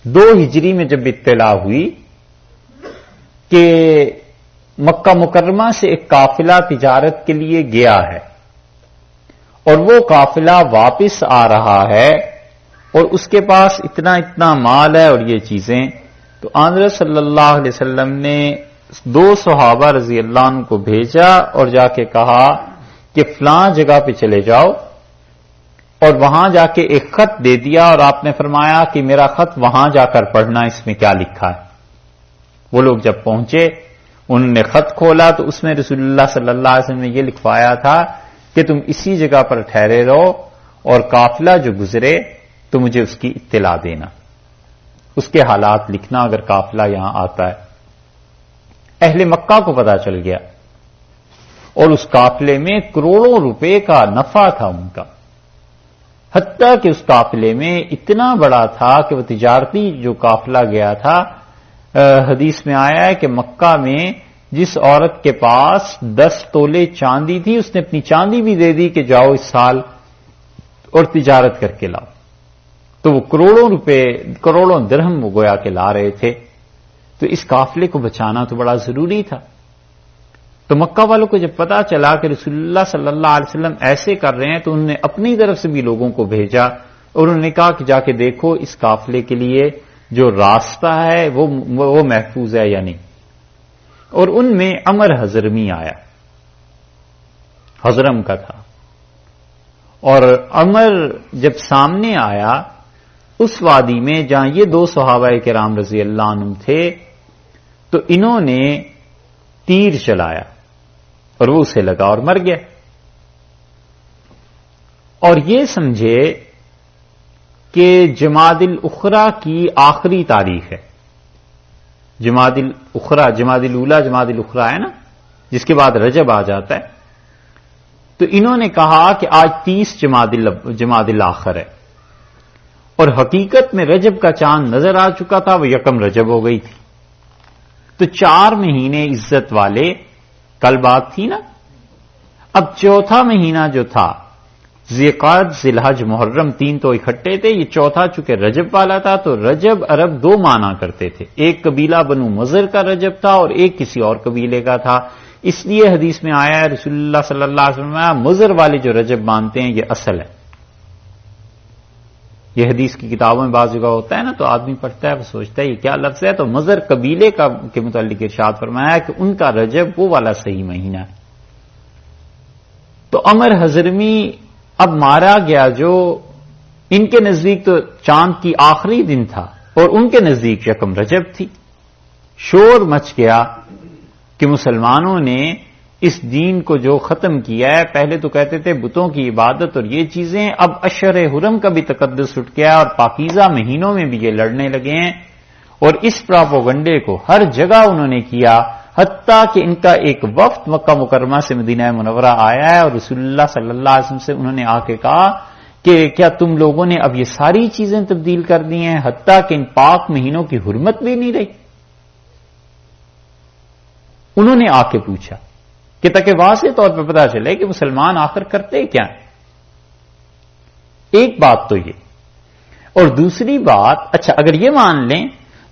دو ہجری میں جب اطلاع ہوئی کہ مکہ مکرمہ سے ایک قافلہ تجارت کے لیے گیا ہے اور وہ قافلہ واپس آ رہا ہے اور اس کے پاس اتنا اتنا مال ہے اور یہ چیزیں، تو آن صلی اللہ علیہ وسلم نے دو صحابہ رضی اللہ عنہ کو بھیجا اور جا کے کہا کہ فلاں جگہ پہ چلے جاؤ، اور وہاں جا کے ایک خط دے دیا اور آپ نے فرمایا کہ میرا خط وہاں جا کر پڑھنا، اس میں کیا لکھا ہے۔ وہ لوگ جب پہنچے انہوں نے خط کھولا تو اس میں رسول اللہ صلی اللہ علیہ وسلم نے یہ لکھوایا تھا کہ تم اسی جگہ پر ٹھہرے رہو اور قافلہ جو گزرے تو مجھے اس کی اطلاع دینا، اس کے حالات لکھنا اگر قافلہ یہاں آتا ہے۔ اہل مکہ کو پتا چل گیا اور اس قافلے میں کروڑوں روپے کا نفع تھا ان کا، حتیٰ کہ اس قافلے میں اتنا بڑا تھا کہ وہ تجارتی جو قافلہ گیا تھا، حدیث میں آیا ہے کہ مکہ میں جس عورت کے پاس 10 تولے چاندی تھی اس نے اپنی چاندی بھی دے دی کہ جاؤ اس سال اور تجارت کر کے لاؤ، تو وہ کروڑوں روپے کروڑوں درہم وہ گویا کے لا رہے تھے۔ تو اس قافلے کو بچانا تو بڑا ضروری تھا۔ تو مکہ والوں کو جب پتا چلا کہ رسول اللہ صلی اللہ علیہ وسلم ایسے کر رہے ہیں تو انہوں نے اپنی طرف سے بھی لوگوں کو بھیجا اور انہوں نے کہا کہ جا کے دیکھو اس قافلے کے لیے جو راستہ ہے وہ محفوظ ہے یا نہیں۔ اور ان میں عمر حضرمی آیا، حضرم کا تھا، اور عمر جب سامنے آیا اس وادی میں جہاں یہ دو صحابہ کرام رضی اللہ عنہم تھے، تو انہوں نے تیر چلایا اور وہ اسے لگا اور مر گیا۔ اور یہ سمجھے کہ جمادی الاخری کی آخری تاریخ ہے، جمادی الاخری، جمادی الاولی جمادی الاخری ہے نا، جس کے بعد رجب آ جاتا ہے۔ تو انہوں نے کہا کہ آج 30 جمادی الاخر ہے، اور حقیقت میں رجب کا چاند نظر آ چکا تھا، وہ یکم رجب ہو گئی تھی۔ تو 4 مہینے عزت والے کل بات تھی نا، اب چوتھا مہینہ جو تھا ذیقعد ذیالحج محرم 3 تو اکٹھے تھے، یہ چوتھا چونکہ رجب والا تھا تو رجب عرب 2 مانا کرتے تھے، ایک قبیلہ بنو مضر کا رجب تھا اور ایک کسی اور قبیلے کا تھا، اس لیے حدیث میں آیا ہے رسول اللہ صلی اللہ علیہ وسلم مضر والے جو رجب مانتے ہیں یہ اصل ہے۔ یہ حدیث کی کتابوں میں بعض جگہ ہوتا ہے نا تو آدمی پڑھتا ہے وہ سوچتا ہے یہ کیا لفظ ہے، تو مضر قبیلے کے متعلق ارشاد فرمایا کہ ان کا رجب وہ والا صحیح مہینہ ہے۔ تو عمر حضرمی اب مارا گیا، جو ان کے نزدیک تو چاند کی آخری دن تھا اور ان کے نزدیک یکم رجب تھی۔ شور مچ گیا کہ مسلمانوں نے اس دین کو جو ختم کیا ہے، پہلے تو کہتے تھے بتوں کی عبادت اور یہ چیزیں، اب اشہر حرم کا بھی تقدس اٹھ گیا اور پاکیزہ مہینوں میں بھی یہ لڑنے لگے ہیں، اور اس پراپوگنڈے کو ہر جگہ انہوں نے کیا، حتیٰ کہ ان کا ایک وفد مکہ مکرمہ سے مدینہ منورہ آیا ہے اور رسول اللہ صلی اللہ علیہ وسلم سے انہوں نے آ کے کہا کہ کیا تم لوگوں نے اب یہ ساری چیزیں تبدیل کر دی ہیں، حتیٰ کہ ان پاک مہینوں کی حرمت بھی نہیں رہی۔ انہوں نے آ کے پوچھا کہ تاکہ واضح طور پہ پتا چلے کہ مسلمان آخر کرتے کیا ہیں۔ ایک بات تو یہ، اور دوسری بات، اچھا اگر یہ مان لیں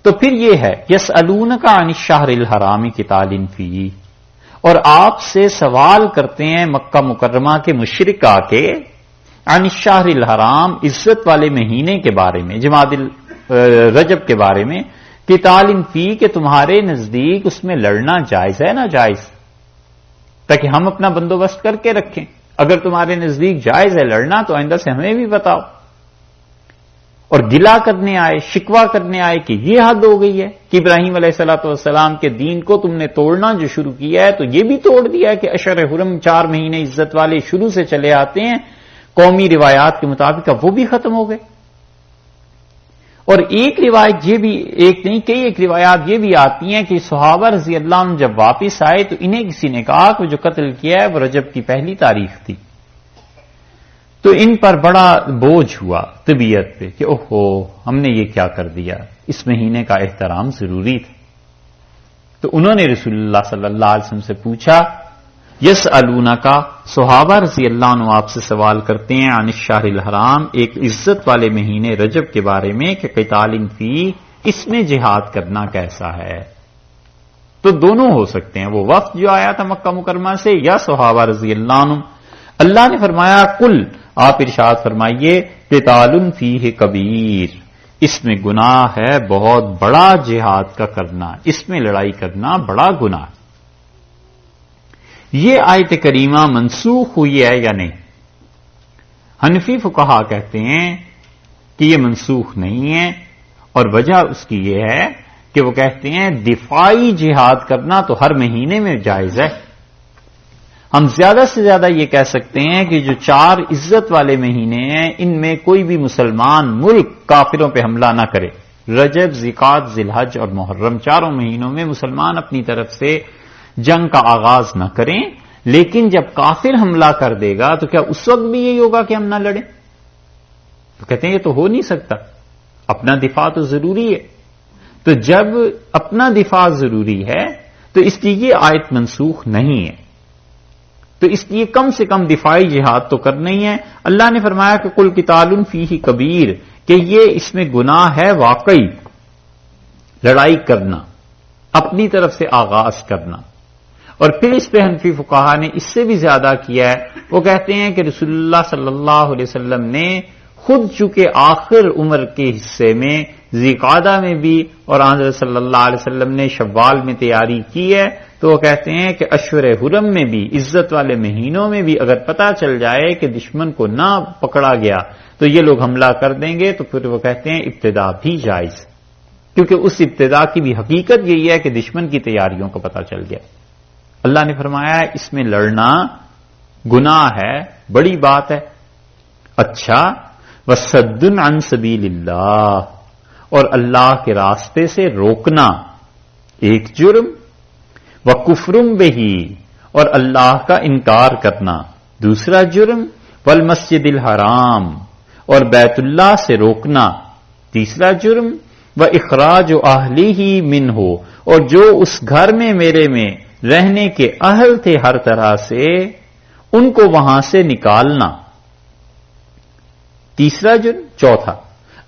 تو پھر یہ ہے یسألونک عن الشہر الحرام قتال فیہ، اور آپ سے سوال کرتے ہیں مکہ مکرمہ کے مشرک آ کے عن الشہر الحرام، عزت والے مہینے کے بارے میں، جمادی رجب کے بارے میں، قتال فیہ کہ تمہارے نزدیک اس میں لڑنا جائز ہے نا جائز، تاکہ ہم اپنا بندوبست کر کے رکھیں، اگر تمہارے نزدیک جائز ہے لڑنا تو آئندہ سے ہمیں بھی بتاؤ۔ اور گلا کرنے آئے، شکوہ کرنے آئے کہ یہ حد ہو گئی ہے کہ ابراہیم علیہ الصلوۃ والسلام کے دین کو تم نے توڑنا جو شروع کیا ہے، تو یہ بھی توڑ دیا ہے کہ اشہر حرم 4 مہینے عزت والے شروع سے چلے آتے ہیں قومی روایات کے مطابق، اب وہ بھی ختم ہو گئے۔ اور ایک روایت یہ بھی، ایک نہیں کئی ایک روایات یہ بھی آتی ہیں کہ صحابہ رضی اللہ عنہ جب واپس آئے تو انہیں کسی نے کہا کہ جو قتل کیا ہے وہ رجب کی پہلی تاریخ تھی، تو ان پر بڑا بوجھ ہوا طبیعت پہ کہ اوہو ہم نے یہ کیا کر دیا، اس مہینے کا احترام ضروری تھا۔ تو انہوں نے رسول اللہ صلی اللہ علیہ وسلم سے پوچھا یسألونکا، صحابہ رضی اللہ عنہ آپ سے سوال کرتے ہیں، عن الشہر الحرام، ایک عزت والے مہینے رجب کے بارے میں، کہ قتال فی، اس میں جہاد کرنا کیسا ہے؟ تو دونوں ہو سکتے ہیں، وہ وفد جو آیا تھا مکہ مکرمہ سے یا صحابہ رضی اللہ عنہ۔ اللہ نے فرمایا قل، آپ ارشاد فرمائیے، قتال فیہ کبیر، اس میں گناہ ہے بہت بڑا، جہاد کا کرنا، اس میں لڑائی کرنا بڑا گناہ۔ یہ آیت کریمہ منسوخ ہوئی ہے یا نہیں؟ حنفی فقہا کہتے ہیں کہ یہ منسوخ نہیں ہے، اور وجہ اس کی یہ ہے کہ وہ کہتے ہیں دفاعی جہاد کرنا تو ہر مہینے میں جائز ہے۔ ہم زیادہ سے زیادہ یہ کہہ سکتے ہیں کہ جو 4 عزت والے مہینے ہیں، ان میں کوئی بھی مسلمان ملک کافروں پہ حملہ نہ کرے۔ رجب، ذیقعد، ذی الحج اور محرم، 4 مہینوں میں مسلمان اپنی طرف سے جنگ کا آغاز نہ کریں، لیکن جب کافر حملہ کر دے گا تو کیا اس وقت بھی یہی ہوگا کہ ہم نہ لڑیں؟ تو کہتے ہیں یہ تو ہو نہیں سکتا، اپنا دفاع تو ضروری ہے۔ تو جب اپنا دفاع ضروری ہے تو اس لیے یہ آیت منسوخ نہیں ہے، تو اس لیے کم سے کم دفاعی جہاد تو کرنا ہی ہے۔ اللہ نے فرمایا کہ قل قتال فیہ کبیر، کہ یہ اس میں گناہ ہے واقعی، لڑائی کرنا، اپنی طرف سے آغاز کرنا۔ اور پھر اس پہ حنفی فقہا نے اس سے بھی زیادہ کیا ہے، وہ کہتے ہیں کہ رسول اللہ صلی اللہ علیہ وسلم نے خود چونکہ آخر عمر کے حصے میں ذیقعدہ میں بھی، اور حضرت صلی اللہ علیہ وسلم نے شوال میں تیاری کی ہے، تو وہ کہتے ہیں کہ اشہر حرم میں بھی، عزت والے مہینوں میں بھی اگر پتہ چل جائے کہ دشمن کو نہ پکڑا گیا تو یہ لوگ حملہ کر دیں گے، تو پھر وہ کہتے ہیں ابتدا بھی جائز، کیونکہ اس ابتدا کی بھی حقیقت یہی ہے کہ دشمن کی تیاریوں کا پتہ چل گیا۔ اللہ نے فرمایا اس میں لڑنا گناہ ہے، بڑی بات ہے۔ اچھا، وَصَدٌّ عَن سَبِيلِ اللَّهِ، اور اللہ کے راستے سے روکنا ایک جرم، وَكُفْرٌ بِهِ، اور اللہ کا انکار کرنا دوسرا جرم، وَالْمَسْجِدِ الْحَرَامِ، اور بیت اللہ سے روکنا تیسرا جرم، وَإِخْرَاجُ أَهْلِهِ مِنْهُ، اور جو اس گھر میں میرے میں رہنے کے اہل تھے ہر طرح سے ان کو وہاں سے نکالنا تیسرا جرم۔ چوتھا،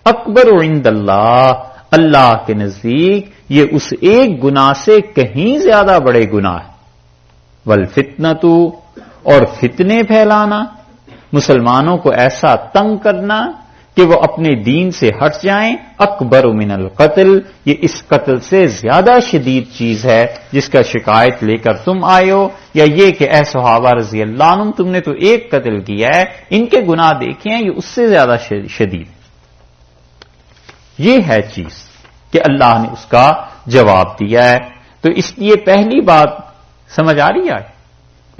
اکبر عند اللہ، اللہ کے نزدیک یہ اس ایک گناہ سے کہیں زیادہ بڑے گناہ ہے۔ والفتنۃ، اور فتنے پھیلانا، مسلمانوں کو ایسا تنگ کرنا کہ وہ اپنے دین سے ہٹ جائیں، اکبر من القتل، یہ اس قتل سے زیادہ شدید چیز ہے جس کا شکایت لے کر تم آئے ہو، یا یہ کہ اے صحابہ رضی اللہ عنہ تم نے تو ایک قتل کیا ہے، ان کے گناہ دیکھیں یہ اس سے زیادہ شدید۔ یہ ہے چیز کہ اللہ نے اس کا جواب دیا ہے۔ تو اس لیے پہلی بات سمجھ آ رہی ہے،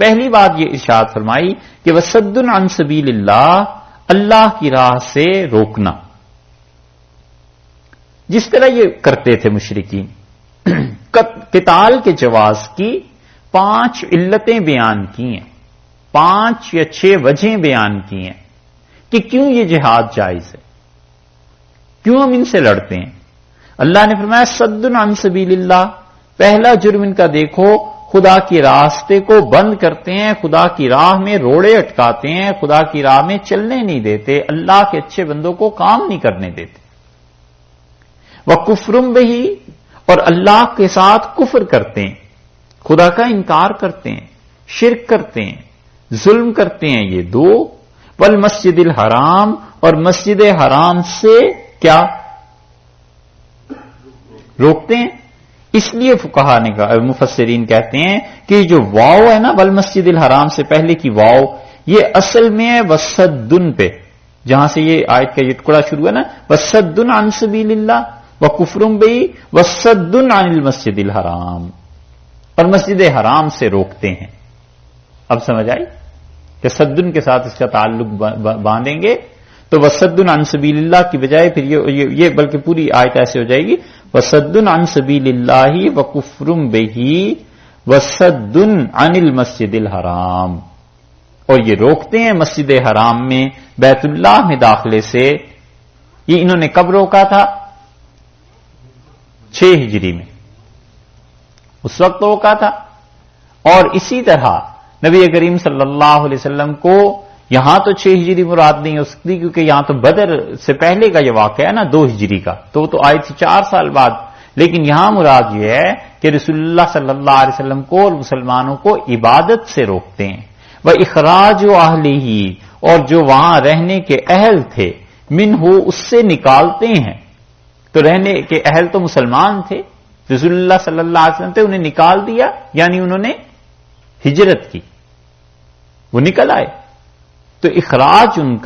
پہلی بات یہ ارشاد فرمائی کہ وَصَدٌّ عَن سَبِيلِ اللَّهِ، اللہ کی راہ سے روکنا، جس طرح یہ کرتے تھے مشرکین۔ قتال کے جواز کی 5 علتیں بیان کی ہیں، 5 یا 6 وجہیں بیان کی ہیں کہ کیوں یہ جہاد جائز ہے، کیوں ہم ان سے لڑتے ہیں۔ اللہ نے فرمایا صد عن سبیل اللہ، پہلا جرم ان کا دیکھو، خدا کے راستے کو بند کرتے ہیں، خدا کی راہ میں روڑے اٹکاتے ہیں، خدا کی راہ میں چلنے نہیں دیتے، اللہ کے اچھے بندوں کو کام نہیں کرنے دیتے۔ وَكُفْرٌ بِهِ، اور اللہ کے ساتھ کفر کرتے ہیں، خدا کا انکار کرتے ہیں، شرک کرتے ہیں، ظلم کرتے ہیں، یہ 2۔ وَالْمَسْجِدِ الْحَرَامِ، اور مسجد حرام سے کیا روکتے ہیں۔ اس لیے فقہا نے کہا، مفسرین کہتے ہیں کہ جو واو ہے نا والمسجد الحرام سے پہلے کی واو، یہ اصل میں ہے وصدن پہ، جہاں سے یہ آیت کا یہ ٹکڑا شروع ہے نا، وصدن عن سبیل اللہ وکفر بہ وصدن عن المسجد الحرام، اور مسجد حرام سے روکتے ہیں۔ اب سمجھ آئی کہ صدن کے ساتھ اس کا تعلق باندھیں گے تو وصدن عن سبیل اللہ کی بجائے پھر یہ بلکہ پوری آیت ایسے ہو جائے گی وصدن عن سبیل اللہ وکفر بہ وصدن عن المسجد الحرام، اور یہ روکتے ہیں مسجد حرام میں بیت اللہ میں داخلے سے۔ یہ انہوں نے کب روکا تھا؟ 6 ہجری میں، اس وقت روکا تھا۔ اور اسی طرح نبی کریم صلی اللہ علیہ وسلم کو یہاں تو 6 ہجری مراد نہیں ہو سکتی، کیونکہ یہاں تو بدر سے پہلے کا یہ واقعہ ہے نا 2 ہجری کا، تو وہ تو آئی تھی 4 سال بعد. لیکن یہاں مراد یہ ہے کہ رسول اللہ صلی اللہ علیہ وسلم کو اور مسلمانوں کو عبادت سے روکتے ہیں. وہ اخراج و اہلہ، اور جو وہاں رہنے کے اہل تھے، منہ اس سے نکالتے ہیں. تو رہنے کے اہل تو مسلمان تھے، رسول اللہ صلی اللہ علیہ وسلم تھے، انہیں نکال دیا، یعنی انہوں نے ہجرت کی، وہ نکل آئے. تو اخراج ان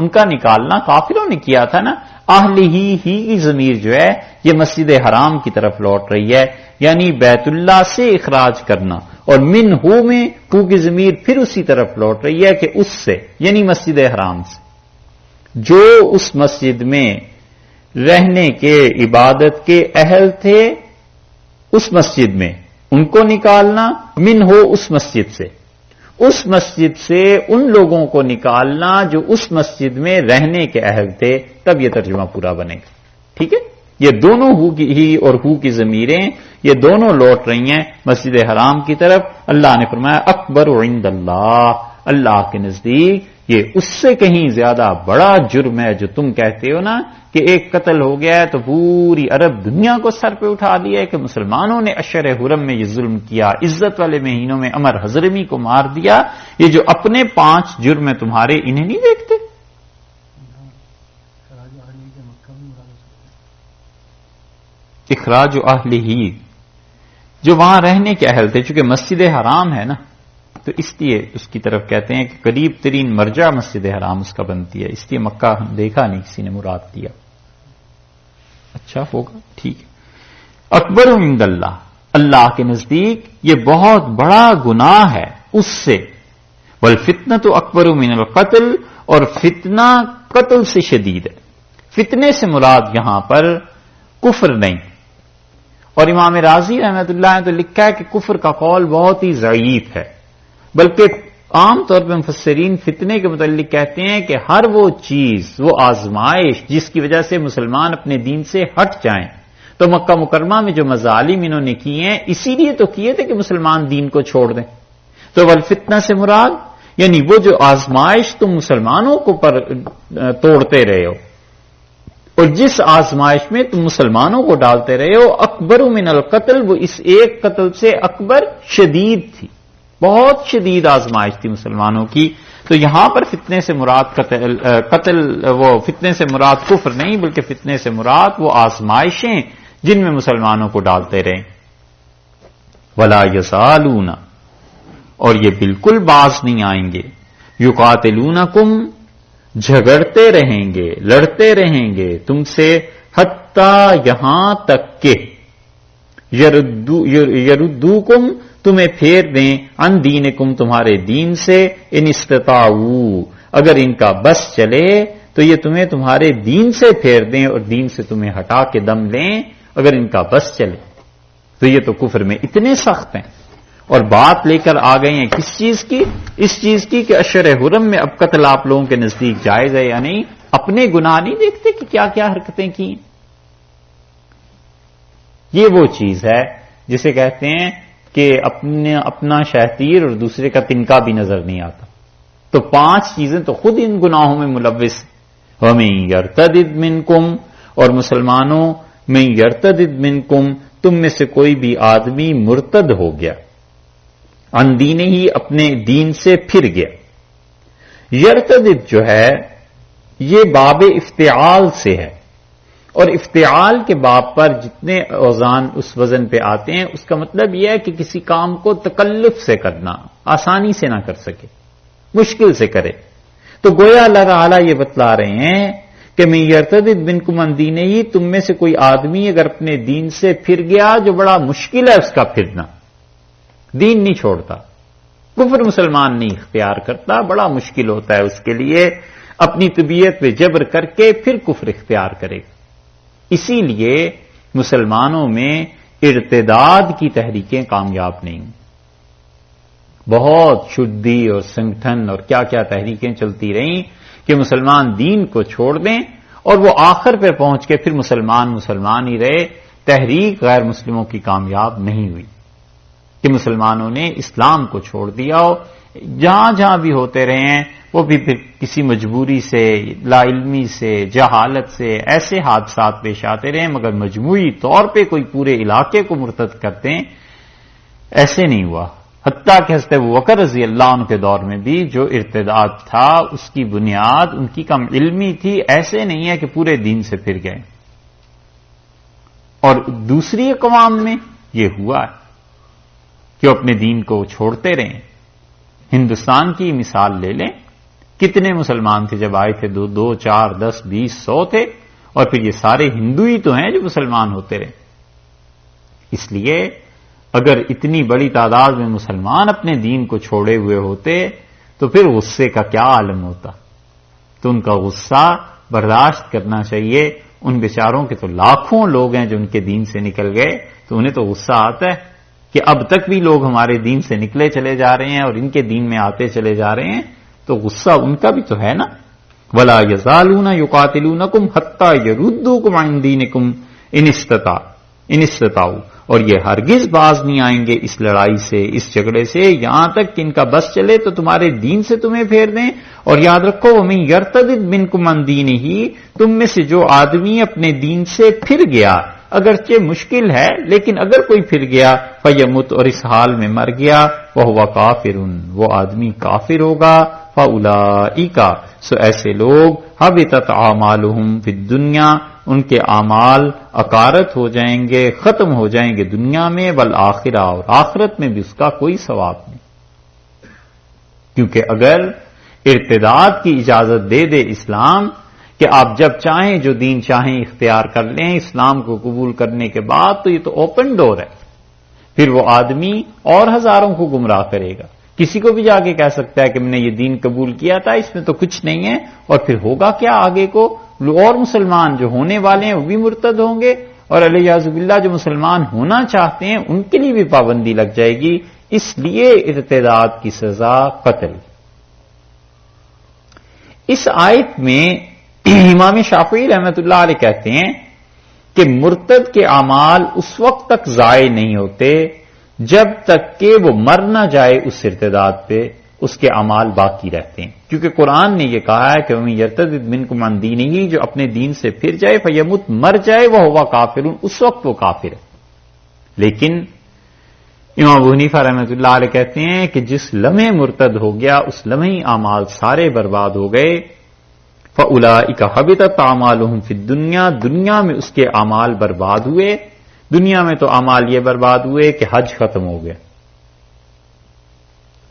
کا نکالنا کافروں نے کیا تھا نا. اہل ہی کی ضمیر جو ہے یہ مسجد حرام کی طرف لوٹ رہی ہے، یعنی بیت اللہ سے اخراج کرنا. اور من ہو میں ہو کی ضمیر پھر اسی طرف لوٹ رہی ہے کہ اس سے، یعنی مسجد حرام سے. جو اس مسجد میں رہنے کے عبادت کے اہل تھے اس مسجد میں، ان کو نکالنا. من ہو اس مسجد سے، اس مسجد سے ان لوگوں کو نکالنا جو اس مسجد میں رہنے کے اہل تھے. تب یہ ترجمہ پورا بنے گا. ٹھیک ہے، یہ دونوں ہو کی ہی اور ہو کی ضمیریں یہ دونوں لوٹ رہی ہیں مسجد حرام کی طرف. اللہ نے فرمایا اکبر عند اللہ، اللہ کے نزدیک یہ اس سے کہیں زیادہ بڑا جرم ہے جو تم کہتے ہو نا کہ ایک قتل ہو گیا ہے تو پوری عرب دنیا کو سر پہ اٹھا لیا ہے کہ مسلمانوں نے اشر حرم میں یہ ظلم کیا، عزت والے مہینوں میں عمر حضرمی کو مار دیا. یہ جو اپنے 5 جرم ہیں تمہارے، انہیں نہیں دیکھتے؟ اخراج اہلہ، جو وہاں رہنے کے اہل تھے. چونکہ مسجد حرام ہے نا تو اس لیے اس کی طرف کہتے ہیں کہ قریب ترین مرجع مسجد حرام اس کا بنتی ہے، اس لیے مکہ دیکھا نہیں کسی نے مراد دیا. اچھا ہوگا، ٹھیک ہے. اکبر عند اللہ، اللہ کے نزدیک یہ بہت بڑا گناہ ہے اس سے. والفتنۃ اکبر من القتل، اور فتنہ قتل سے شدید ہے. فتنے سے مراد یہاں پر کفر نہیں. اور امام راضی رحمۃ اللہ نے تو لکھا ہے کہ کفر کا قول بہت ہی ضعیف ہے، بلکہ عام طور پہ مفسرین فتنے کے متعلق کہتے ہیں کہ ہر وہ چیز، وہ آزمائش جس کی وجہ سے مسلمان اپنے دین سے ہٹ جائیں. تو مکہ مکرمہ میں جو مظالم انہوں نے کیے ہیں اسی لیے تو کیے تھے کہ مسلمان دین کو چھوڑ دیں. تو والفتنہ سے مراد یعنی وہ جو آزمائش تم مسلمانوں کو پر توڑتے رہے ہو، اور جس آزمائش میں تم مسلمانوں کو ڈالتے رہے ہو، اکبر من القتل، وہ اس ایک قتل سے اکبر شدید تھی، بہت شدید آزمائش تھی مسلمانوں کی. تو یہاں پر فتنے سے مراد قتل وہ فتنے سے مراد کفر نہیں، بلکہ فتنے سے مراد وہ آزمائشیں جن میں مسلمانوں کو ڈالتے رہے. ولا یزالون، اور یہ بالکل باز نہیں آئیں گے. یقاتلونکم، جھگڑتے رہیں گے، لڑتے رہیں گے تم سے، حتیٰ یہاں تک کہ یردوکم، تمہیں پھیر دیں، عن دینکم، تمہارے دین سے، ان استطاعوا، اگر ان کا بس چلے تو یہ تمہیں تمہارے دین سے پھیر دیں اور دین سے تمہیں ہٹا کے دم لیں، اگر ان کا بس چلے. تو یہ تو کفر میں اتنے سخت ہیں. اور بات لے کر آ گئے ہیں کس چیز کی؟ اس چیز کی کہ اشر حرم میں اب قتل آپ لوگوں کے نزدیک جائز ہے یا نہیں. اپنے گناہ نہیں دیکھتے کہ کیا کیا حرکتیں کی. یہ وہ چیز ہے جسے کہتے ہیں کہ اپنا شہتیر اور دوسرے کا تنکا بھی نظر نہیں آتا. تو 5 چیزیں تو خود ان گناہوں میں ملوث. وَمَن يَرْتَدِدْ مِنْكُمْ، اور مسلمانوں، مَن يَرْتَدِدْ مِنْكُمْ، تم میں سے کوئی بھی آدمی مرتد ہو گیا، عن دین ہی، اپنے دین سے پھر گیا. یرتدد جو ہے یہ باب افتعال سے ہے، اور افتعال کے باب پر جتنے اوزان اس وزن پہ آتے ہیں اس کا مطلب یہ ہے کہ کسی کام کو تکلف سے کرنا، آسانی سے نہ کر سکے، مشکل سے کرے. تو گویا اللہ تعالیٰ یہ بتلا رہے ہیں کہ من یرتدد منکم عن دینہ، تم میں سے کوئی آدمی اگر اپنے دین سے پھر گیا، جو بڑا مشکل ہے اس کا پھرنا، دین نہیں چھوڑتا، کفر مسلمان نہیں اختیار کرتا، بڑا مشکل ہوتا ہے اس کے لیے اپنی طبیعت پہ جبر کر کے پھر کفر اختیار کرے. اسی لیے مسلمانوں میں ارتداد کی تحریکیں کامیاب نہیں. بہت شدی اور سنگٹھن اور کیا کیا تحریکیں چلتی رہیں کہ مسلمان دین کو چھوڑ دیں، اور وہ آخر پہ پہنچ کے پھر مسلمان ہی رہے. تحریک غیر مسلموں کی کامیاب نہیں ہوئی. کہ مسلمانوں نے اسلام کو چھوڑ دیا ہو. جہاں جہاں بھی ہوتے رہے ہیں وہ بھی پھر کسی مجبوری سے، لا علمی سے، جہالت سے ایسے حادثات پیش آتے رہے، مگر مجموعی طور پہ کوئی پورے علاقے کو مرتد کرتے ہیں ایسے نہیں ہوا. حتیٰ کہ حضرت ابوبکر رضی اللہ عنہ کے دور میں بھی جو ارتداد تھا اس کی بنیاد ان کی کم علمی تھی، ایسے نہیں ہے کہ پورے دین سے پھر گئے. اور دوسری اقوام میں یہ ہوا ہے کہ اپنے دین کو چھوڑتے رہے. ہندوستان کی مثال لے لیں، کتنے مسلمان تھے جب آئے تھے؟ 2 4 10 20 100 تھے، اور پھر یہ سارے ہندو ہی تو ہیں جو مسلمان ہوتے رہے. اس لیے اگر اتنی بڑی تعداد میں مسلمان اپنے دین کو چھوڑے ہوئے ہوتے تو پھر غصے کا کیا عالم ہوتا. تو ان کا غصہ برداشت کرنا چاہیے. ان بیچاروں کے تو لاکھوں لوگ ہیں جو ان کے دین سے نکل گئے، تو انہیں تو غصہ آتا ہے کہ اب تک بھی لوگ ہمارے دین سے نکلے چلے جا رہے ہیں اور ان کے دین میں آتے چلے جا رہے ہیں، تو غصہ ان کا بھی تو ہے نا. وَلَا يَزَالُونَ يُقَاتِلُونَكُمْ حَتَّى يَرُدُّوكُمْ عَنْ دِينِكُمْ إِنِ اسْتَطَاعُوا، اور یہ ہرگز باز نہیں آئیں گے اس لڑائی سے، اس جھگڑے سے، یہاں تک کہ ان کا بس چلے تو تمہارے دین سے تمہیں پھیر دیں. اور یاد رکھو وَمَن يَرْتَدِدْ مِنْكُمْ عَنْ دِينِهِ، تم میں سے جو آدمی اپنے دین سے پھر گیا، اگرچہ مشکل ہے لیکن اگر کوئی پھر گیا، فَيَمُتْ، اور اس حال میں مر گیا، وَهُوَ كَافِرٌ، وہ آدمی کافر ہوگا، فَأُولَئِكَ، سو ایسے لوگ حبطت اعمالهم فی الدنیا، ان کے اعمال اکارت ہو جائیں گے، ختم ہو جائیں گے دنیا میں، والآخرہ، اور آخرت میں بھی اس کا کوئی ثواب نہیں. کیونکہ اگر ارتداد کی اجازت دے دے اسلام کہ آپ جب چاہیں جو دین چاہیں اختیار کر لیں اسلام کو قبول کرنے کے بعد، تو یہ تو اوپن ڈور ہے. پھر وہ آدمی اور ہزاروں کو گمراہ کرے گا. کسی کو بھی جا کے کہہ سکتا ہے کہ میں نے یہ دین قبول کیا تھا، اس میں تو کچھ نہیں ہے، اور پھر ہوگا کیا آگے کو؟ اور مسلمان جو ہونے والے ہیں وہ بھی مرتد ہوں گے، اور علیہ باللہ جو مسلمان ہونا چاہتے ہیں ان کے لیے بھی پابندی لگ جائے گی. اس لیے ارتداد کی سزا قتل. اس آیت میں امام شافعی رحمۃ اللہ علیہ کہتے ہیں کہ مرتد کے اعمال اس وقت تک ضائع نہیں ہوتے جب تک کہ وہ مر نہ جائے اس ارتداد پہ، اس کے اعمال باقی رہتے ہیں. کیونکہ قرآن نے یہ کہا ہے کہ وَمَن يَرْتَدِدْ مِنْكُمْ عَنْ دِينِهِ، جو اپنے دین سے پھر جائے، فَيَمُتْ، مر جائے، وَهُوَ كَافِرٌ، اس وقت وہ کافر ہے. لیکن امام ابو حنیفہ رحمۃ اللہ علیہ کہتے ہیں کہ جس لمحے مرتد ہو گیا اس لمحے اعمال سارے برباد ہو گئے. فَأُولَئِكَ حَبِطَتْ أَعْمَالُهُمْ فِي الدُّنْيَا، دنیا میں اس کے اعمال برباد ہوئے. دنیا میں تو اعمال یہ برباد ہوئے کہ حج ختم ہو گیا.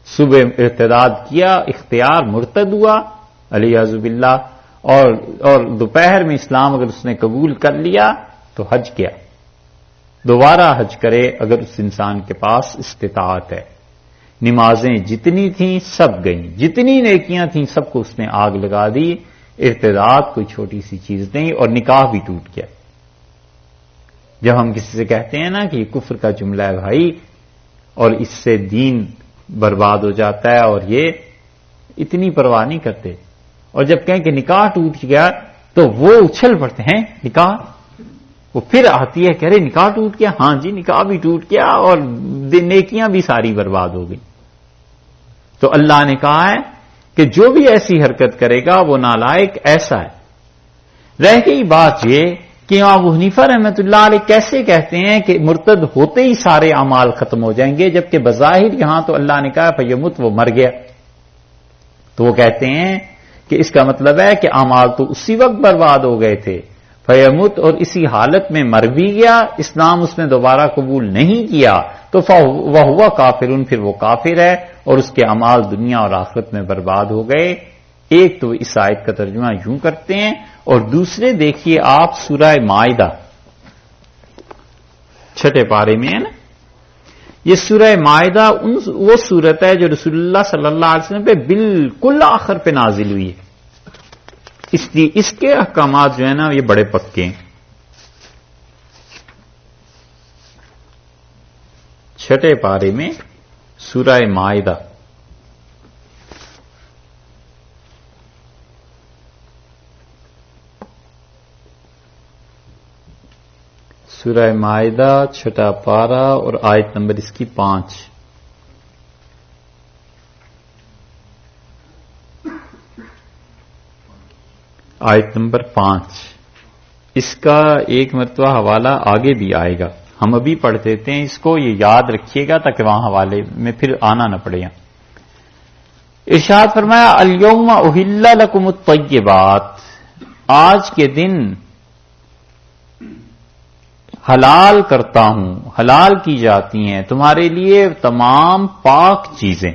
صبح ارتداد کیا، اختیار، مرتد ہوا علیہ باللہ، اور دوپہر میں اسلام اگر اس نے قبول کر لیا تو حج کیا. دوبارہ حج کرے اگر اس انسان کے پاس استطاعت ہے. نمازیں جتنی تھیں سب گئیں، جتنی نیکیاں تھیں سب کو اس نے آگ لگا دی. ارتداد کوئی چھوٹی سی چیز نہیں، اور نکاح بھی ٹوٹ گیا. جب ہم کسی سے کہتے ہیں نا کہ یہ کفر کا جملہ ہے بھائی، اور اس سے دین برباد ہو جاتا ہے، اور یہ اتنی پرواہ نہیں کرتے، اور جب کہیں کہ نکاح ٹوٹ گیا تو وہ اچھل پڑتے ہیں. نکاح، وہ پھر آتی ہے کہ ارے نکاح ٹوٹ گیا، ہاں جی نکاح بھی ٹوٹ گیا اور نیکیاں بھی ساری برباد ہو گئی. تو اللہ نے کہا ہے کہ جو بھی ایسی حرکت کرے گا وہ نالائق ایسا ہے. رہ گئی بات یہ کہ امام ابو حنیفہ رحمۃ اللہ علیہ کیسے کہتے ہیں کہ مرتد ہوتے ہی سارے اعمال ختم ہو جائیں گے، جبکہ بظاہر یہاں تو اللہ نے کہا فیمت، وہ مر گیا. تو وہ کہتے ہیں کہ اس کا مطلب ہے کہ اعمال تو اسی وقت برباد ہو گئے تھے، فیمت، اور اسی حالت میں مر بھی گیا، اسلام اس نے دوبارہ قبول نہیں کیا، تو وَهُوَ کافرٌ، پھر وہ کافر ہے اور اس کے اعمال دنیا اور آخرت میں برباد ہو گئے. ایک تو اس آیت کا ترجمہ یوں کرتے ہیں، اور دوسرے دیکھیے آپ سورہ مائدہ 6 پارے میں ہے نا. یہ سورہ مائدہ وہ سورت ہے جو رسول اللہ صلی اللہ علیہ وسلم پہ بالکل آخر پہ نازل ہوئی ہے. اس لیے اس کے احکامات جو ہیں نا یہ بڑے پکے ہیں. 6 پارے میں سورہ مائدہ سورہ مائدہ 6 پارہ اور آیت نمبر اس کی 5. آیت نمبر 5. اس کا ایک مرتبہ حوالہ آگے بھی آئے گا، ہم ابھی پڑھ دیتے ہیں اس کو، یہ یاد رکھیے گا تاکہ وہاں حوالے میں پھر آنا نہ پڑے. ارشاد فرمایا الیوم احل لکم الطیبات، آج کے دن حلال کرتا ہوں، حلال کی جاتی ہیں تمہارے لیے تمام پاک چیزیں.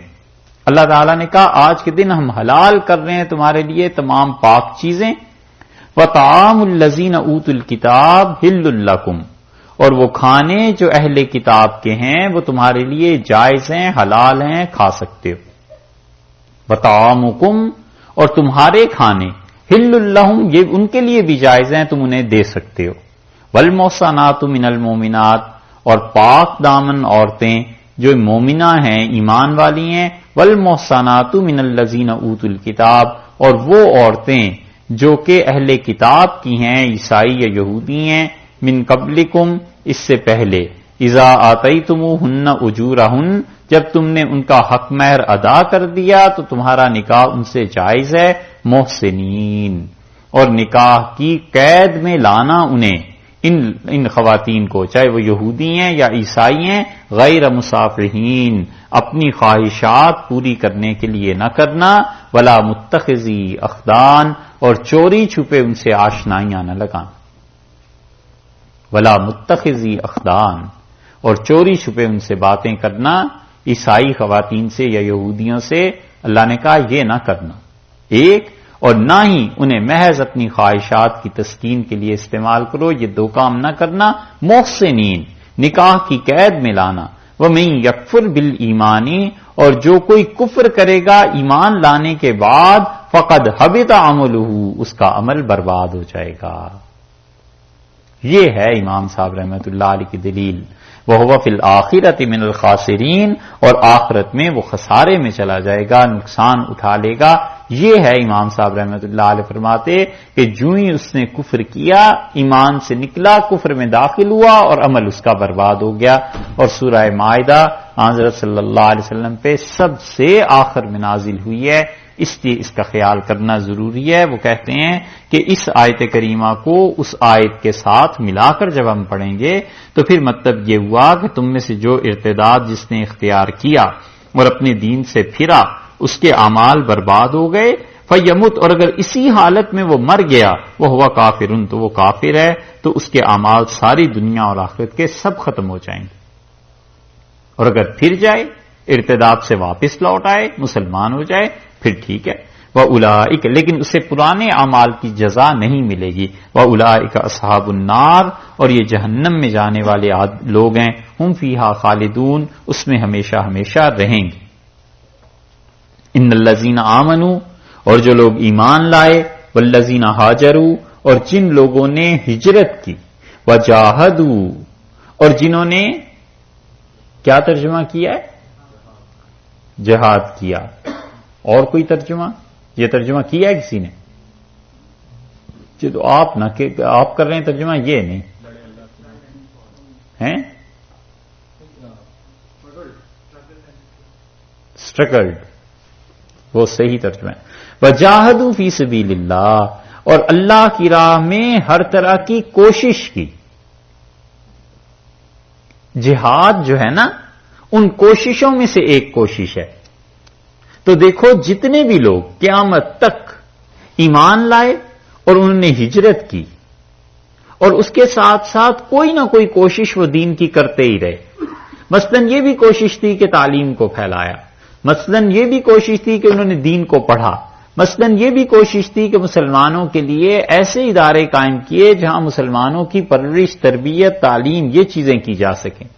اللہ تعالیٰ نے کہا آج کے دن ہم حلال کر رہے ہیں تمہارے لیے تمام پاک چیزیں. وطعام الذین اوتوا الکتاب حل لکم، اور وہ کھانے جو اہل کتاب کے ہیں وہ تمہارے لیے جائز ہیں، حلال ہیں، کھا سکتے ہو. وطعامکم، اور تمہارے کھانے، حل لہم، یہ ان کے لیے بھی جائز ہیں، تم انہیں دے سکتے ہو. والمحصنات من المؤمنات، اور پاک دامن عورتیں جو مومنہ ہیں، ایمان والی ہیں. والمحصنات من الذین اوتوا الکتاب، اور وہ عورتیں جو کہ اہل کتاب کی ہیں، عیسائی یا یہودی ہیں. من قبلکم، اس سے پہلے. اذا آتیتموہن اجورہن، جب تم نے ان کا حق مہر ادا کر دیا تو تمہارا نکاح ان سے جائز ہے. محسنین، اور نکاح کی قید میں لانا انہیں، ان خواتین کو، چاہے وہ یہودی ہیں یا عیسائی ہیں، غیر مسافرین، اپنی خواہشات پوری کرنے کے لیے نہ کرنا. ولا متخذی اخدان، اور چوری چھپے ان سے آشنائیاں نہ لگانا. ولا متخذی اخدان، اور چوری چھپے ان سے باتیں کرنا، عیسائی خواتین سے یا یہودیوں سے اللہ نے کہا یہ نہ کرنا. ایک، اور نہ ہی انہیں محض اپنی خواہشات کی تسکین کے لیے استعمال کرو، یہ دو کام نہ کرنا. محسنین، نکاح کی قید میں لانا. وَمَن یکفر بالایمان، اور جو کوئی کفر کرے گا ایمان لانے کے بعد، فقد حبط عملہ، اس کا عمل برباد ہو جائے گا. یہ ہے امام صاحب رحمۃ اللہ علیہ کی دلیل. وَهُوَ فِي الْآخِرَةِ مِنَ الْخَاسِرِينَ، اور آخرت میں وہ خسارے میں چلا جائے گا، نقصان اٹھا لے گا. یہ ہے امام صاحب رحمۃ اللہ علیہ فرماتے کہ جو ہی اس نے کفر کیا، ایمان سے نکلا، کفر میں داخل ہوا اور عمل اس کا برباد ہو گیا. اور سورہ مائدہ حضرت صلی اللہ علیہ وسلم پہ سب سے آخر میں نازل ہوئی ہے، اس لیے اس کا خیال کرنا ضروری ہے. وہ کہتے ہیں کہ اس آیت کریمہ کو اس آیت کے ساتھ ملا کر جب ہم پڑھیں گے تو پھر مطلب یہ ہوا کہ تم میں سے جو ارتداد جس نے اختیار کیا اور اپنے دین سے پھرا، اس کے اعمال برباد ہو گئے. فیمت، اور اگر اسی حالت میں وہ مر گیا، وہ ہوا کافرن، تو وہ کافر ہے، تو اس کے اعمال ساری دنیا اور آخرت کے سب ختم ہو جائیں گے. اور اگر پھر جائے، ارتداد سے واپس لوٹ آئے، مسلمان ہو جائے، پھر ٹھیک ہے. وَأُولَٰئِکَ، لیکن اسے پرانے اعمال کی جزا نہیں ملے گی. وَأُولَٰئِکَ أَصْحَابُ النَّارِ، اور یہ جہنم میں جانے والے لوگ ہیں. ہم فیہا خالدون، اس میں ہمیشہ ہمیشہ رہیں گے. ان الذین آمنوا، اور جو لوگ ایمان لائے، والذین ہاجروا، اور جن لوگوں نے ہجرت کی، وجاہدوا، اور جنہوں نے کیا ترجمہ کیا ہے؟ جہاد کیا. اور کوئی ترجمہ؟ یہ ترجمہ کیا ہے کسی نے؟ تو آپ نہ کہ آپ کر رہے ہیں ترجمہ، یہ نہیں ہیں. اسٹرگلڈ، وہ صحیح ترجمہ ہے. وجاہدوا فی سبیل اللہ، اور اللہ کی راہ میں ہر طرح کی کوشش کی. جہاد جو ہے نا، ان کوششوں میں سے ایک کوشش ہے. تو دیکھو جتنے بھی لوگ قیامت تک ایمان لائے اور انہوں نے ہجرت کی، اور اس کے ساتھ ساتھ کوئی نہ کوئی کوشش وہ دین کی کرتے ہی رہے. مثلاً یہ بھی کوشش تھی کہ تعلیم کو پھیلایا، مثلاً یہ بھی کوشش تھی کہ انہوں نے دین کو پڑھا، مثلاً یہ بھی کوشش تھی کہ مسلمانوں کے لیے ایسے ادارے قائم کیے جہاں مسلمانوں کی پرورش، تربیت، تعلیم، یہ چیزیں کی جا سکیں.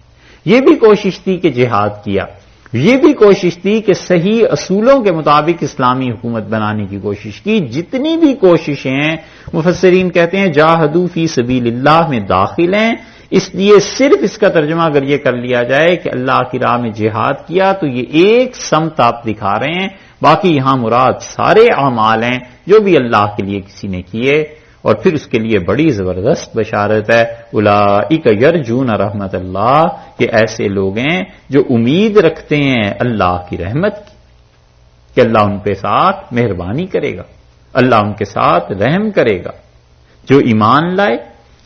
یہ بھی کوشش تھی کہ جہاد کیا. یہ بھی کوشش تھی کہ صحیح اصولوں کے مطابق اسلامی حکومت بنانے کی کوشش کی. جتنی بھی کوششیں ہیں مفسرین کہتے ہیں جاہدوا فی سبیل اللہ میں داخل ہیں. اس لیے صرف اس کا ترجمہ اگر یہ کر لیا جائے کہ اللہ کی راہ میں جہاد کیا تو یہ ایک سمت آپ دکھا رہے ہیں، باقی یہاں مراد سارے اعمال ہیں جو بھی اللہ کے لیے کسی نے کیے. اور پھر اس کے لیے بڑی زبردست بشارت ہے، اولئک یرجون رحمت اللہ، کہ ایسے لوگ ہیں جو امید رکھتے ہیں اللہ کی رحمت کی، کہ اللہ ان کے ساتھ مہربانی کرے گا، اللہ ان کے ساتھ رحم کرے گا۔ جو ایمان لائے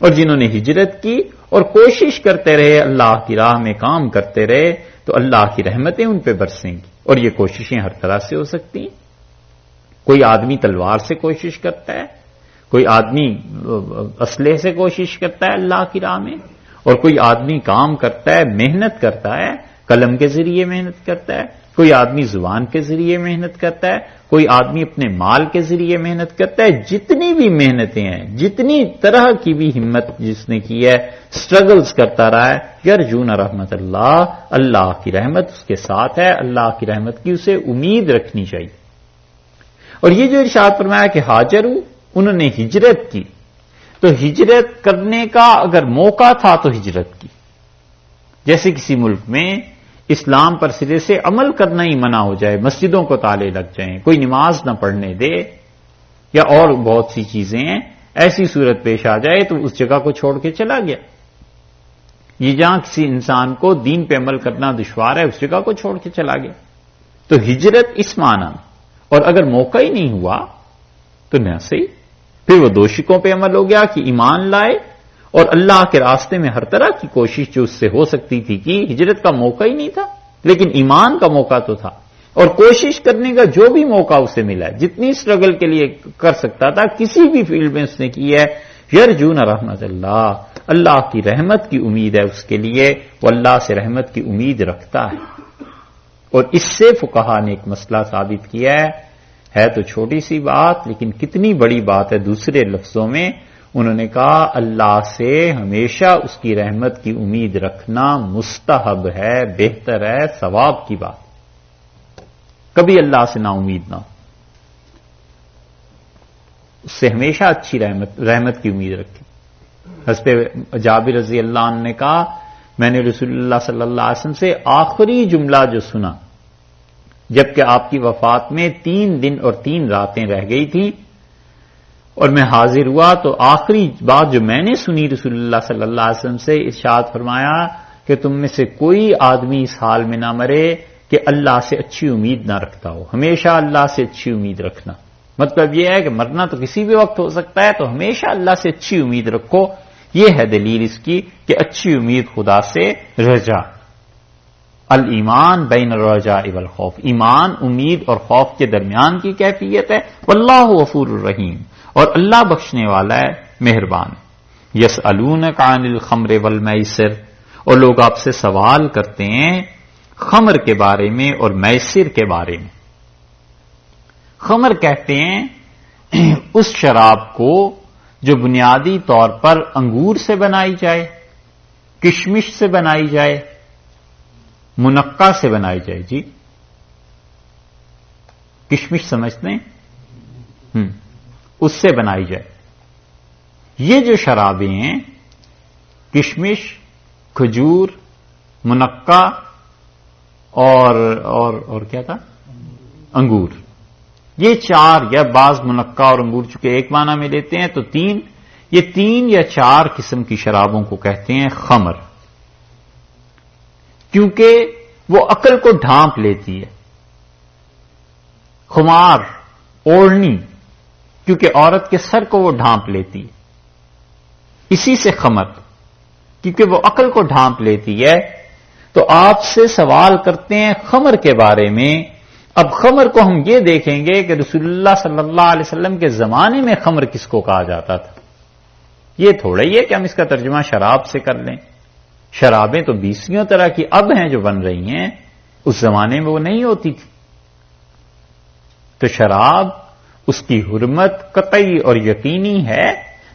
اور جنہوں نے ہجرت کی اور کوشش کرتے رہے، اللہ کی راہ میں کام کرتے رہے، تو اللہ کی رحمتیں ان پہ برسیں گی۔ اور یہ کوششیں ہر طرح سے ہو سکتی ہیں۔ کوئی آدمی تلوار سے کوشش کرتا ہے، کوئی آدمی اسلحے سے کوشش کرتا ہے اللہ کی راہ میں، اور کوئی آدمی کام کرتا ہے، محنت کرتا ہے، قلم کے ذریعے محنت کرتا ہے، کوئی آدمی زبان کے ذریعے محنت کرتا ہے، کوئی آدمی اپنے مال کے ذریعے محنت کرتا ہے۔ جتنی بھی محنتیں ہیں، جتنی طرح کی بھی ہمت جس نے کی ہے، سٹرگلز کرتا رہا ہے، یرجون رحمت اللہ، اللہ کی رحمت اس کے ساتھ ہے، اللہ کی رحمت کی اسے امید رکھنی چاہیے۔ اور یہ جو ارشاد فرمایا کہ ہاجروا، انہوں نے ہجرت کی، تو ہجرت کرنے کا اگر موقع تھا تو ہجرت کی۔ جیسے کسی ملک میں اسلام پر سرے سے عمل کرنا ہی منع ہو جائے، مسجدوں کو تالے لگ جائیں، کوئی نماز نہ پڑھنے دے، یا اور بہت سی چیزیں ہیں، ایسی صورت پیش آ جائے تو اس جگہ کو چھوڑ کے چلا گیا۔ یہ جہاں کسی انسان کو دین پہ عمل کرنا دشوار ہے، اس جگہ کو چھوڑ کے چلا گیا۔ تو ہجرت اس معنی میں، اور اگر موقع ہی نہیں ہوا تو نہ صحیح، پھر وہ دو شقوں پہ عمل ہو گیا کہ ایمان لائے اور اللہ کے راستے میں ہر طرح کی کوشش جو اس سے ہو سکتی تھی کہ ہجرت کا موقع ہی نہیں تھا، لیکن ایمان کا موقع تو تھا، اور کوشش کرنے کا جو بھی موقع اسے ملا ہے، جتنی سٹرگل کے لیے کر سکتا تھا کسی بھی فیلڈ میں اس نے کی ہے، یرجون رحمت اللہ، اللہ کی رحمت کی امید ہے اس کے لیے، وہ اللہ سے رحمت کی امید رکھتا ہے۔ اور اس سے فقہا نے ایک مسئلہ ثابت کیا ہے تو چھوٹی سی بات لیکن کتنی بڑی بات ہے، دوسرے لفظوں میں انہوں نے کہا اللہ سے ہمیشہ اس کی رحمت کی امید رکھنا مستحب ہے، بہتر ہے، ثواب کی بات۔ کبھی اللہ سے نا امید نہ ہو، اس سے ہمیشہ اچھی رحمت کی امید رکھیں۔ حضرت جابر رضی اللہ عنہ نے کہا میں نے رسول اللہ صلی اللہ علیہ وسلم سے آخری جملہ جو سنا جبکہ آپ کی وفات میں 3 دن اور 3 راتیں رہ گئی تھیں، اور میں حاضر ہوا تو آخری بات جو میں نے سنی رسول اللہ صلی اللہ علیہ وسلم سے، ارشاد فرمایا کہ تم میں سے کوئی آدمی اس حال میں نہ مرے کہ اللہ سے اچھی امید نہ رکھتا ہو، ہمیشہ اللہ سے اچھی امید رکھنا۔ مطلب یہ ہے کہ مرنا تو کسی بھی وقت ہو سکتا ہے، تو ہمیشہ اللہ سے اچھی امید رکھو۔ یہ ہے دلیل اس کی کہ اچھی امید خدا سے رجا، الایمان بین الرجاء والخوف، ایمان امید اور خوف کے درمیان کی کیفیت ہے۔ واللہ غفور الرحیم، اور اللہ بخشنے والا ہے، مہربان۔ یسألونک عن الخمر والمیسر، اور لوگ آپ سے سوال کرتے ہیں خمر کے بارے میں اور میسر کے بارے میں۔ خمر کہتے ہیں اس شراب کو جو بنیادی طور پر انگور سے بنائی جائے، کشمش سے بنائی جائے، منقع سے بنائی جائے۔ جی کشمش سمجھتے ہیں؟ اس سے بنائی جائے۔ یہ جو شرابیں ہیں، کشمش، کھجور، منقع اور کیا تھا، انگور، یہ 4 یا بعض منقع اور انگور چونکہ ایک معنی میں لیتے ہیں تو 3، یہ 3 یا 4 قسم کی شرابوں کو کہتے ہیں خمر، کیونکہ وہ عقل کو ڈھانپ لیتی ہے۔ خمار، اوڑھنی، کیونکہ عورت کے سر کو وہ ڈھانپ لیتی ہے، اسی سے خمر، کیونکہ وہ عقل کو ڈھانپ لیتی ہے۔ تو آپ سے سوال کرتے ہیں خمر کے بارے میں۔ اب خمر کو ہم یہ دیکھیں گے کہ رسول اللہ صلی اللہ علیہ وسلم کے زمانے میں خمر کس کو کہا جاتا تھا۔ یہ تھوڑا ہی ہے کہ ہم اس کا ترجمہ شراب سے کر لیں۔ شرابیں تو 20 طرح کی اب ہیں جو بن رہی ہیں، اس زمانے میں وہ نہیں ہوتی تھی۔ تو شراب، اس کی حرمت قطعی اور یقینی ہے،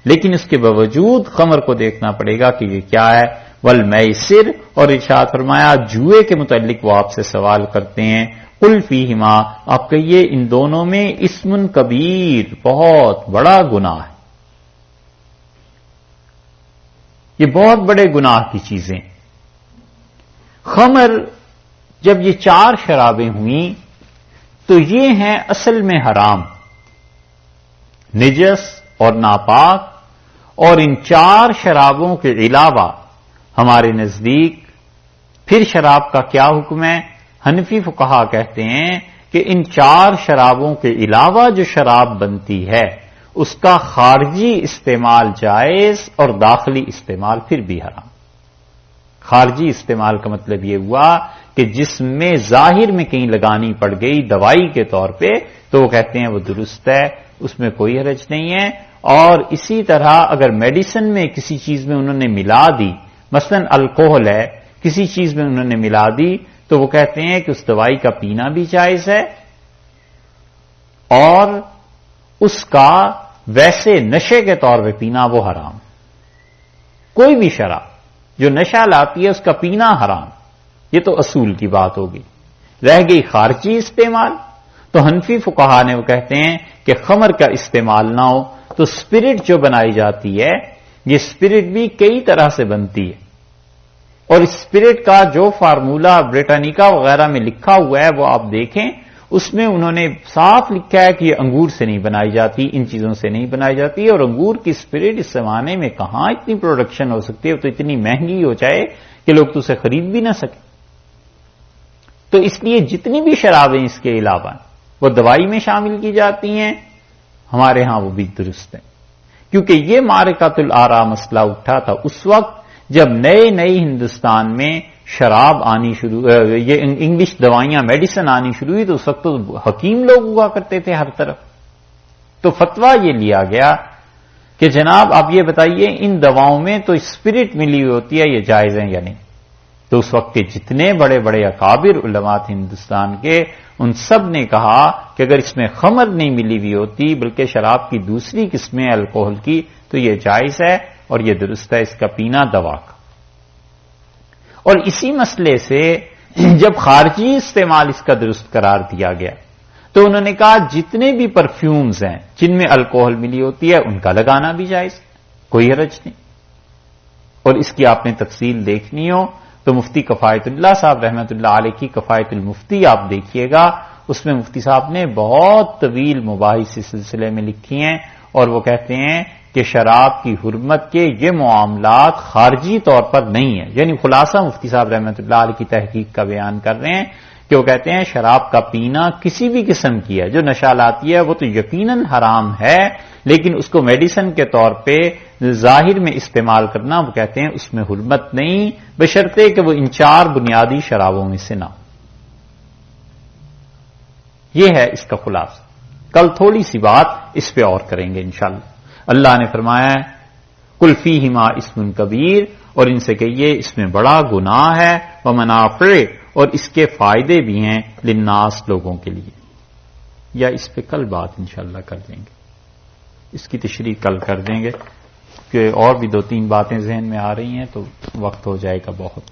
لیکن اس کے باوجود خمر کو دیکھنا پڑے گا کہ یہ کیا ہے۔ والمیسر، اور ارشاد فرمایا جوئے کے متعلق وہ آپ سے سوال کرتے ہیں، قل فیہما، آپ کہیے ان دونوں میں اسم کبیر، بہت بڑا گناہ ہے، یہ بہت بڑے گناہ کی چیزیں۔ خمر جب یہ 4 شرابیں ہوئیں تو یہ ہیں اصل میں حرام، نجس اور ناپاک، اور ان 4 شرابوں کے علاوہ ہمارے نزدیک پھر شراب کا کیا حکم ہے؟ حنفی فقہا کہتے ہیں کہ ان 4 شرابوں کے علاوہ جو شراب بنتی ہے اس کا خارجی استعمال جائز اور داخلی استعمال پھر بھی حرام۔ خارجی استعمال کا مطلب یہ ہوا کہ جسم میں ظاہر میں کہیں لگانی پڑ گئی دوائی کے طور پہ تو وہ کہتے ہیں وہ درست ہے، اس میں کوئی حرج نہیں ہے۔ اور اسی طرح اگر میڈیسن میں کسی چیز میں انہوں نے ملا دی، مثلا الکوہل ہے، کسی چیز میں انہوں نے ملا دی تو وہ کہتے ہیں کہ اس دوائی کا پینا بھی جائز ہے اور اس کا ویسے نشے کے طور پہ پینا وہ حرام۔ کوئی بھی شراب جو نشہ لاتی ہے اس کا پینا حرام، یہ تو اصول کی بات ہوگی۔ رہ گئی خارجی استعمال، تو حنفی فقہا نے وہ کہتے ہیں کہ خمر کا استعمال نہ ہو، تو اسپرٹ جو بنائی جاتی ہے یہ اسپرٹ بھی کئی طرح سے بنتی ہے، اور اسپرٹ کا جو فارمولا بریٹانیکا وغیرہ میں لکھا ہوا ہے وہ آپ دیکھیں، اس میں انہوں نے صاف لکھا ہے کہ یہ انگور سے نہیں بنائی جاتی، ان چیزوں سے نہیں بنائی جاتی، اور انگور کی اسپرٹ اس زمانے میں کہاں اتنی پروڈکشن ہو سکتی ہے، تو اتنی مہنگی ہو جائے کہ لوگ تو اسے خرید بھی نہ سکیں۔ تو اس لیے جتنی بھی شرابیں اس کے علاوہ وہ دوائی میں شامل کی جاتی ہیں، ہمارے ہاں وہ بھی درست ہیں، کیونکہ یہ معرکۃ الآراء مسئلہ اٹھا تھا اس وقت جب نئے ہندوستان میں شراب آنی شروع، یہ انگلش دوائیاں میڈیسن آنی شروع ہوئی، تو اس وقت تو حکیم لوگ ہوا کرتے تھے ہر طرف، تو فتویٰ یہ لیا گیا کہ جناب آپ یہ بتائیے ان دواؤں میں تو اسپرٹ ملی ہوئی ہوتی ہے، یہ جائز ہے یا نہیں؟ تو اس وقت کے جتنے بڑے بڑے اکابر علماء تھے ہندوستان کے، ان سب نے کہا کہ اگر اس میں خمر نہیں ملی ہوئی ہوتی بلکہ شراب کی دوسری قسمیں الکوہل کی تو یہ جائز ہے اور یہ درست ہے اس کا پینا دوا کا۔ اور اسی مسئلے سے جب خارجی استعمال اس کا درست قرار دیا گیا تو انہوں نے کہا جتنے بھی پرفیومز ہیں جن میں الکوہل ملی ہوتی ہے ان کا لگانا بھی جائز، کوئی حرج نہیں۔ اور اس کی آپ نے تفصیل دیکھنی ہو تو مفتی کفایت اللہ صاحب رحمۃ اللہ علیہ کی کفایت المفتی آپ دیکھیے گا، اس میں مفتی صاحب نے بہت طویل مباحث اس سلسلے میں لکھی ہیں، اور وہ کہتے ہیں کہ شراب کی حرمت کے یہ معاملات خارجی طور پر نہیں ہیں، یعنی خلاصہ مفتی صاحب رحمۃ اللہ علیہ کی تحقیق کا بیان کر رہے ہیں کہ وہ کہتے ہیں شراب کا پینا کسی بھی قسم کی ہے جو نشہ لاتی ہے وہ تو یقیناً حرام ہے، لیکن اس کو میڈیسن کے طور پہ ظاہر میں استعمال کرنا وہ کہتے ہیں اس میں حرمت نہیں، بشرطے کہ وہ ان 4 بنیادی شرابوں میں سے نہ ہو۔ یہ ہے اس کا خلاصہ۔ کل تھوڑی سی بات اس پہ اور کریں گے انشاءاللہ۔ اللہ نے فرمایا قل فیہما اسم کبیر، اور ان سے کہیے اس میں بڑا گناہ ہے، ومنافع، اور اس کے فائدے بھی ہیں، للناس لوگوں کے لیے۔ یا اس پہ کل بات انشاءاللہ کر دیں گے، اس کی تشریح کل کر دیں گے، کہ اور بھی 2-3 باتیں ذہن میں آ رہی ہیں تو وقت ہو جائے گا بہت۔